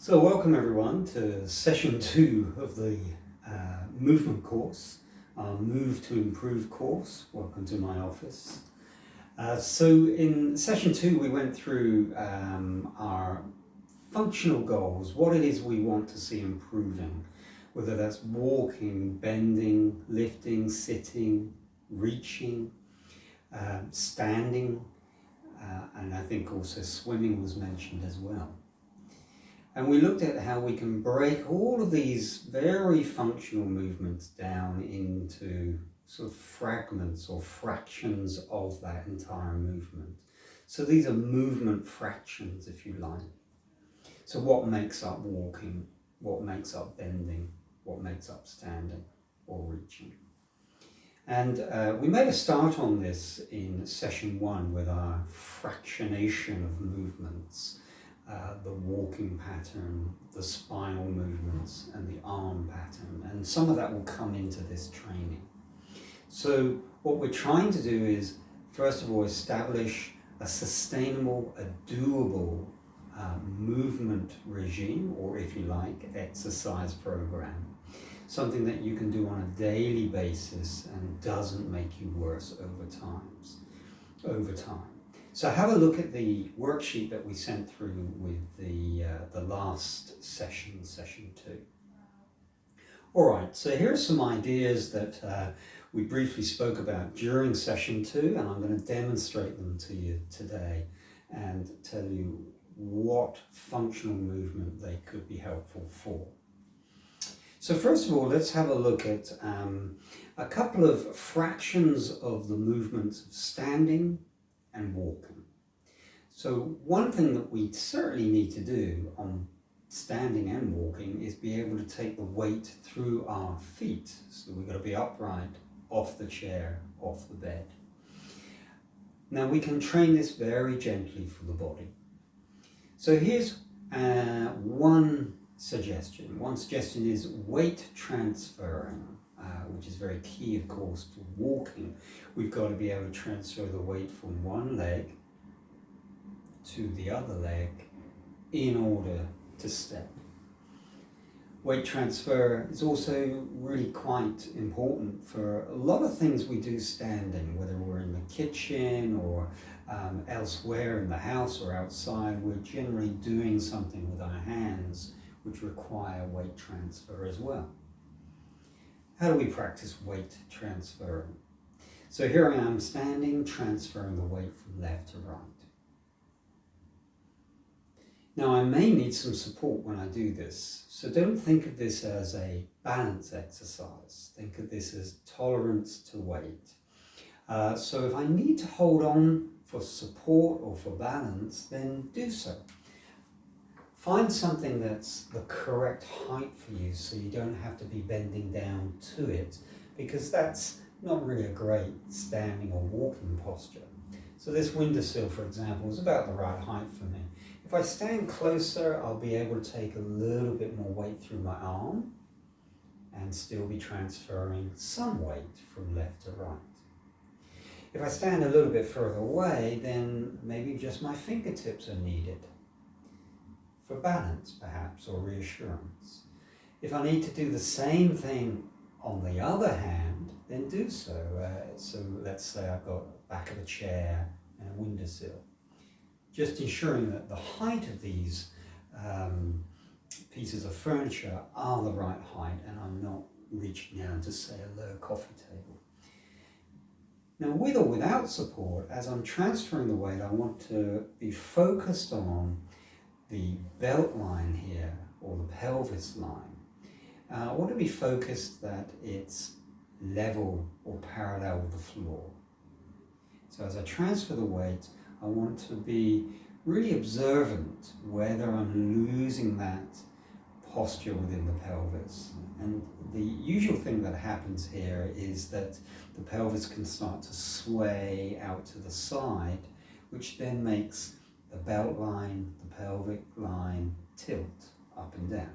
So welcome everyone to session 2 of the movement course, our Move to Improve course. Welcome to my office. So in session 2 we went through our functional goals, what it is we want to see improving, whether that's walking, bending, lifting, sitting, reaching, standing, and I think also swimming was mentioned as well. And we looked at how we can break all of these very functional movements down into sort of fragments or fractions of that entire movement. So these are movement fractions, if you like. So what makes up walking? What makes up bending? What makes up standing or reaching? And we made a start on this in session 1 with our fractionation of movements. The walking pattern, the spinal movements, and the arm pattern, and some of that will come into this training. So what we're trying to do is, first of all, establish a sustainable, a doable movement regime, or if you like, exercise program. Something that you can do on a daily basis and doesn't make you worse over time. So have a look at the worksheet that we sent through with the last session, session 2. All right, so here are some ideas that we briefly spoke about during session 2, and I'm going to demonstrate them to you today and tell you what functional movement they could be helpful for. So first of all, let's have a look at a couple of fractions of the movements of standing and walking. So one thing that we certainly need to do on standing and walking is be able to take the weight through our feet. So we've got to be upright, off the chair, off the bed. Now we can train this very gently for the body. So here's one suggestion. One suggestion is weight transferring, which is very key, of course, to walking. We've got to be able to transfer the weight from one leg to the other leg in order to step. Weight transfer is also really quite important for a lot of things we do standing, whether we're in the kitchen or elsewhere in the house or outside. We're generally doing something with our hands which require weight transfer as well. How do we practice weight transfer? So here I am standing, transferring the weight from left to right. Now I may need some support when I do this, so don't think of this as a balance exercise. Think of this as tolerance to weight. So if I need to hold on for support or for balance, then do so. Find something that's the correct height for you so you don't have to be bending down to it, because that's not really a great standing or walking posture. So this windowsill, for example, is about the right height for me. If I stand closer, I'll be able to take a little bit more weight through my arm and still be transferring some weight from left to right. If I stand a little bit further away, then maybe just my fingertips are needed for balance, perhaps, or reassurance. If I need to do the same thing on the other hand, then do so. So let's say I've got the back of a chair and a windowsill. Just ensuring that the height of these pieces of furniture are the right height and I'm not reaching down to, say, a low coffee table. Now, with or without support, as I'm transferring the weight, I want to be focused on the belt line here, or the pelvis line. I want to be focused that it's level or parallel with the floor. So as I transfer the weight, I want to be really observant whether I'm losing that posture within the pelvis. And the usual thing that happens here is that the pelvis can start to sway out to the side, which then makes the belt line, the pelvic line tilt up and down.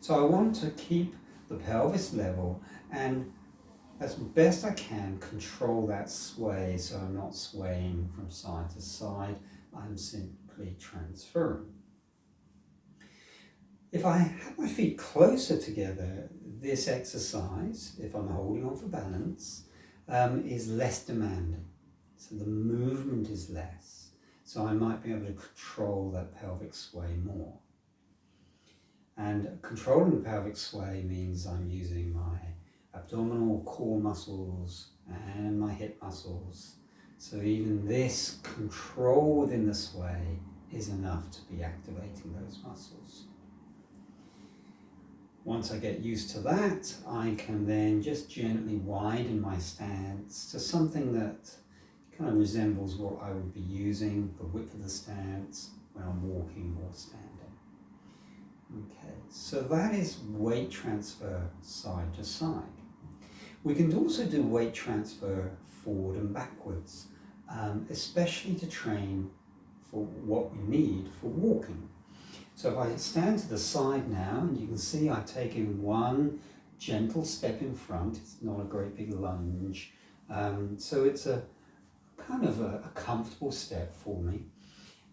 So I want to keep the pelvis level and as best I can control that sway so I'm not swaying from side to side, I'm simply transferring. If I have my feet closer together, this exercise, if I'm holding on for balance, is less demanding. So the movement is less. So I might be able to control that pelvic sway more. And controlling the pelvic sway means I'm using my abdominal core muscles and my hip muscles. So even this control within the sway is enough to be activating those muscles. Once I get used to that, I can then just gently widen my stance to something that kind of resembles what I would be using, the width of the stance, when I'm walking or standing. Okay, so that is weight transfer side to side. We can also do weight transfer forward and backwards, especially to train for what we need for walking. So if I stand to the side now, and you can see I've taken one gentle step in front. It's not a great big lunge. So it's a kind of a comfortable step for me.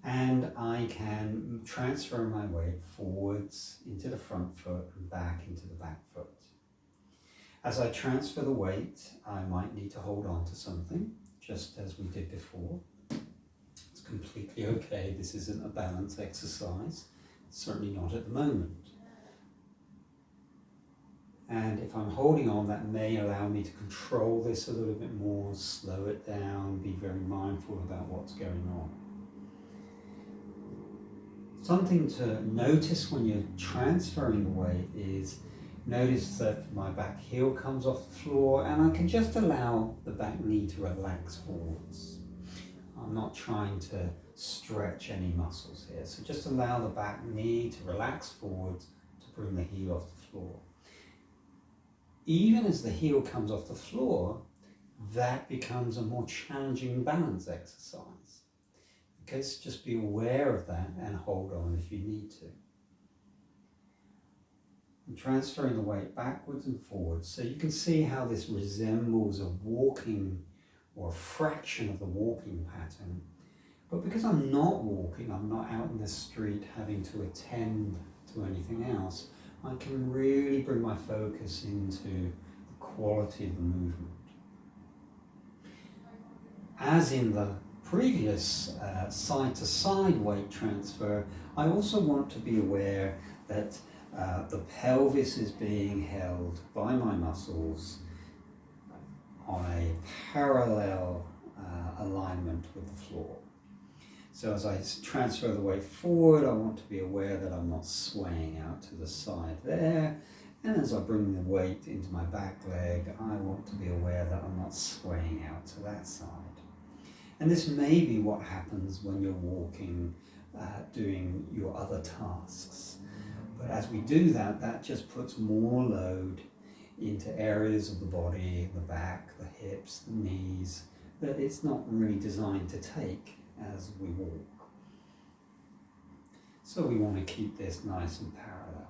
And I can transfer my weight forwards into the front foot and back into the back foot. As I transfer the weight, I might need to hold on to something, just as we did before. It's completely okay. This isn't a balance exercise, certainly not at the moment. And if I'm holding on, that may allow me to control this a little bit more, slow it down, be very mindful about what's going on. Something to notice when you're transferring the weight is notice that my back heel comes off the floor and I can just allow the back knee to relax forwards. I'm not trying to stretch any muscles here, so just allow the back knee to relax forwards to bring the heel off the floor. Even as the heel comes off the floor, that becomes a more challenging balance exercise. Okay, so just be aware of that and hold on if you need to. I'm transferring the weight backwards and forwards, so you can see how this resembles a walking or a fraction of the walking pattern. But because I'm not walking, I'm not out in the street having to attend to anything else, I can really bring my focus into the quality of the movement. As in the previous side-to-side weight transfer, I also want to be aware that the pelvis is being held by my muscles on a parallel alignment with the floor. So as I transfer the weight forward, I want to be aware that I'm not swaying out to the side there. And as I bring the weight into my back leg, I want to be aware that I'm not swaying out to that side. And this may be what happens when you're walking, doing your other tasks. But as we do that, that just puts more load into areas of the body, the back, the hips, the knees, that it's not really designed to take as we walk. So we want to keep this nice and parallel.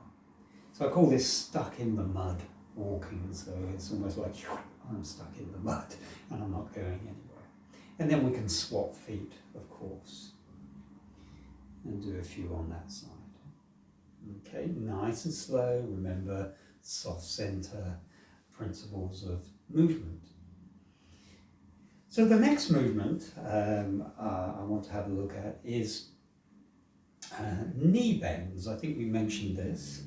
So I call this stuck in the mud walking. So it's almost like I'm stuck in the mud and I'm not going anywhere. And then we can swap feet, of course, and do a few on that side. Okay, nice and slow. Remember soft center principles of movement. So the next movement I want to have a look at is knee bends. I think we mentioned this.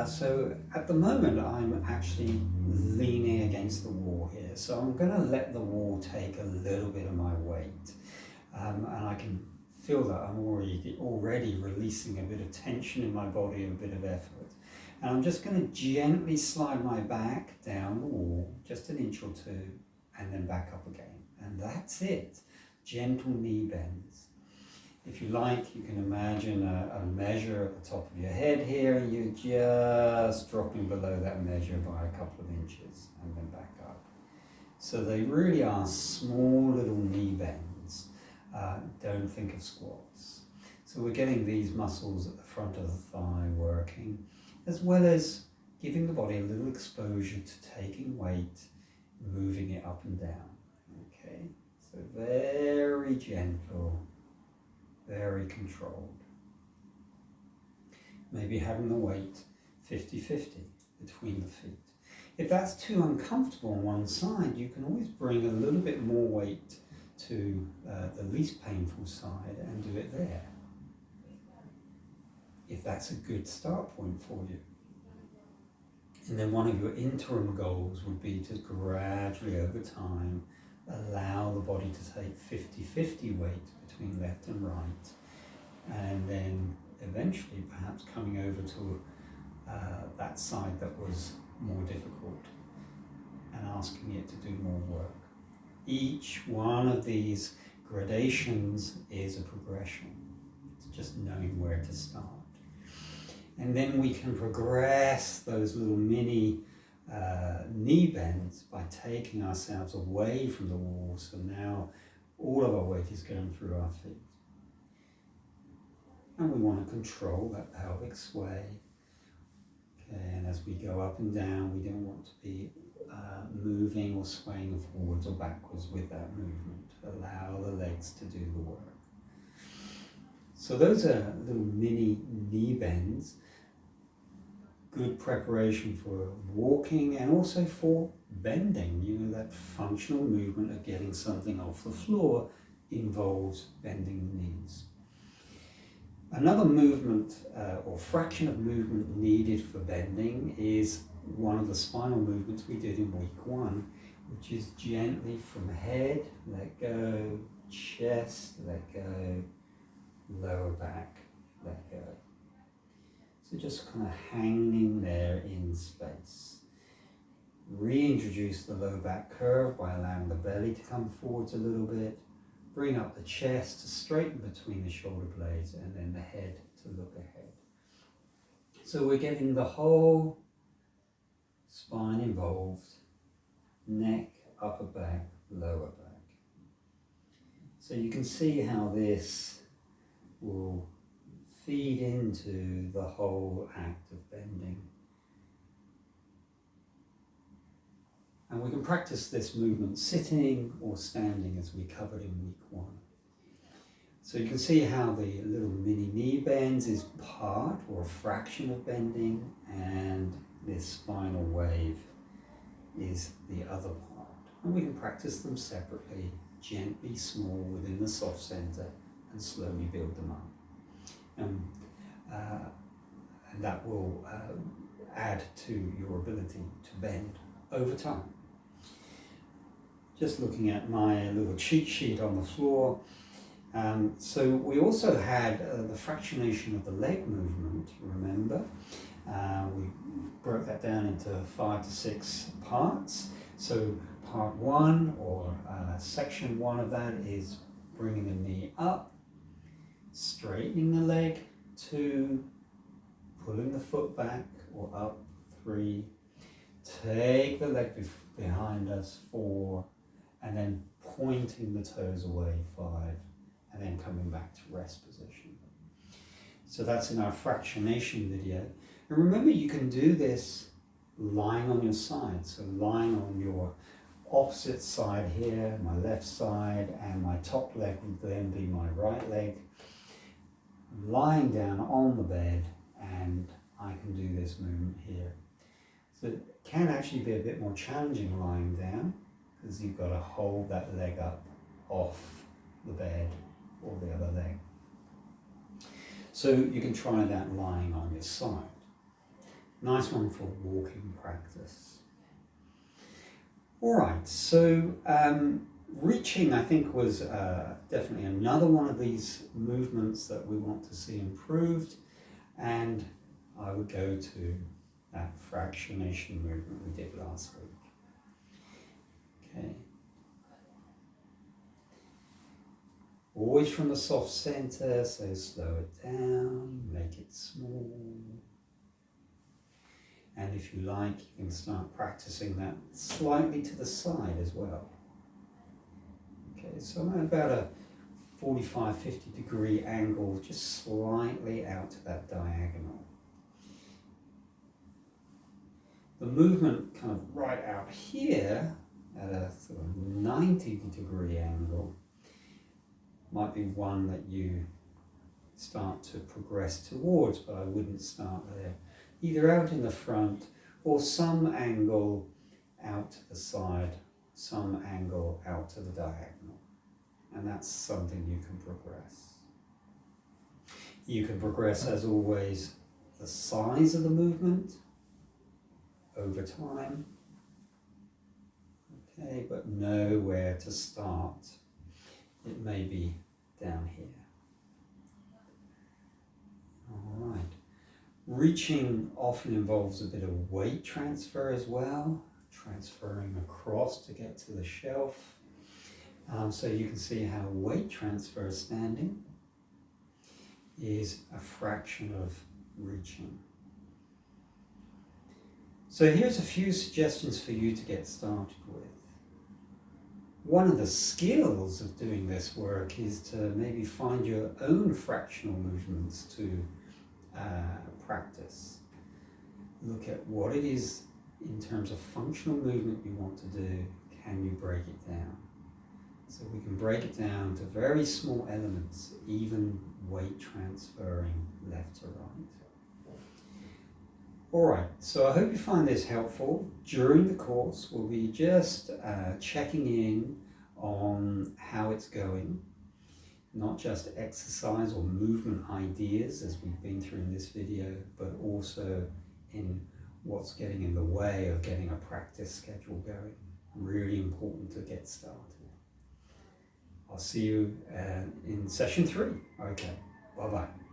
So at the moment I'm actually leaning against the wall here. So I'm going to let the wall take a little bit of my weight. And I can feel that I'm already releasing a bit of tension in my body, a bit of effort. And I'm just going to gently slide my back down the wall, just an inch or two, and then back up again. And that's it. Gentle knee bends. If you like, you can imagine a measure at the top of your head here, and you're just dropping below that measure by a couple of inches, and then back up. So they really are small little knee bends. Don't think of squats. So we're getting these muscles at the front of the thigh working, as well as giving the body a little exposure to taking weight, moving it up and down. Okay, so very gentle, very controlled. Maybe having the weight 50-50 between the feet. If that's too uncomfortable on one side, you can always bring a little bit more weight to the least painful side and do it there, if that's a good start point for you. And then one of your interim goals would be to gradually over time allow the body to take 50-50 weight between left and right, and then eventually perhaps coming over to that side that was more difficult and asking it to do more work. Each one of these gradations is a progression. It's just knowing where to start. And then we can progress those little mini knee bends by taking ourselves away from the wall. So now all of our weight is going through our feet. And we want to control that pelvic sway. Okay, and as we go up and down, we don't want to be moving or swaying forwards or backwards with that movement. Allow the legs to do the work. So those are little mini knee bends. Good preparation for walking and also for bending. You know, that functional movement of getting something off the floor involves bending the knees. Another movement or fraction of movement needed for bending is one of the spinal movements we did in week 1, which is gently from head, let go, chest, let go, lower back, let go. So just kind of hanging there in space. Reintroduce the low back curve by allowing the belly to come forwards a little bit. Bring up the chest to straighten between the shoulder blades, and then the head to look ahead. So we're getting the whole spine involved, neck, upper back, lower back. So you can see how this will feed into the whole act of bending. And we can practice this movement sitting or standing, as we covered in week 1. So you can see how the little mini knee bends is part or a fraction of bending, and this spinal wave is the other part. And we can practice them separately, gently small within the soft center, and slowly build them up. And that will add to your ability to bend over time. Just looking at my little cheat sheet on the floor. So we also had the fractionation of the leg movement, remember? We broke that down into 5 to 6 parts. So part 1, or section 1 of that, is bringing the knee up, straightening the leg, 2, pulling the foot back or up, 3, take the leg behind us, 4, and then pointing the toes away, 5, and then coming back to rest position. So that's in our fractionation video. And remember, you can do this lying on your side. So lying on your opposite side here, my left side, and my top leg would then be my right leg. Lying down on the bed, and I can do this movement here. So it can actually be a bit more challenging lying down, because you've got to hold that leg up off the bed or the other leg. So you can try that lying on your side. Nice one for walking practice. All right, so reaching, I think, was definitely another one of these movements that we want to see improved, and I would go to that fractionation movement we did last week. Okay. Always from the soft center, so slow it down, make it small. And if you like, you can start practicing that slightly to the side as well. Okay, so I'm at about a 45-50 degree angle, just slightly out to that diagonal. The movement kind of right out here at a sort of 90 degree angle might be one that you start to progress towards, but I wouldn't start there. Either out in the front or some angle out to the side, some angle out to the diagonal. And that's something you can progress. You can progress, as always, the size of the movement over time. Okay, but know where to start. It may be down here. All right. Reaching often involves a bit of weight transfer as well, transferring across to get to the shelf. So you can see how weight transfer standing is a fraction of reaching. So here's a few suggestions for you to get started with. One of the skills of doing this work is to maybe find your own fractional movements to practice. Look at what it is in terms of functional movement you want to do. Can you break it down? So we can break it down to very small elements, even weight transferring left to right. Alright, so I hope you find this helpful. During the course, we'll be just checking in on how it's going, not just exercise or movement ideas as we've been through in this video, but also in what's getting in the way of getting a practice schedule going. Really important to get started. I'll see you in session 3. Okay, bye-bye.